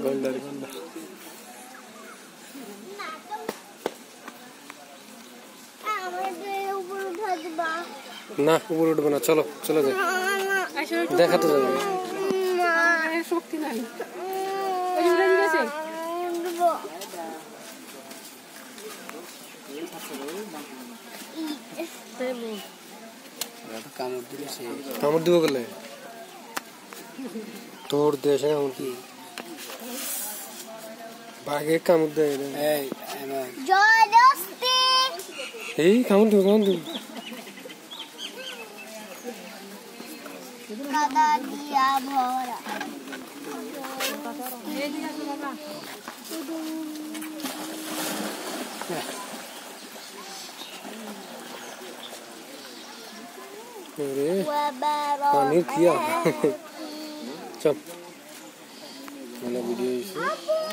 গন্ডার গন্ডা না উপরে উঠবো না চলো চলে যাই দেখাতে যাবো শক্তি নাই কামড় দিব গেলে তোর দেশে কামড় কি বাঘে কামড় দেয় এই কামড় দিব কাদা দিয়া ভরা पानी किया चल वीडियो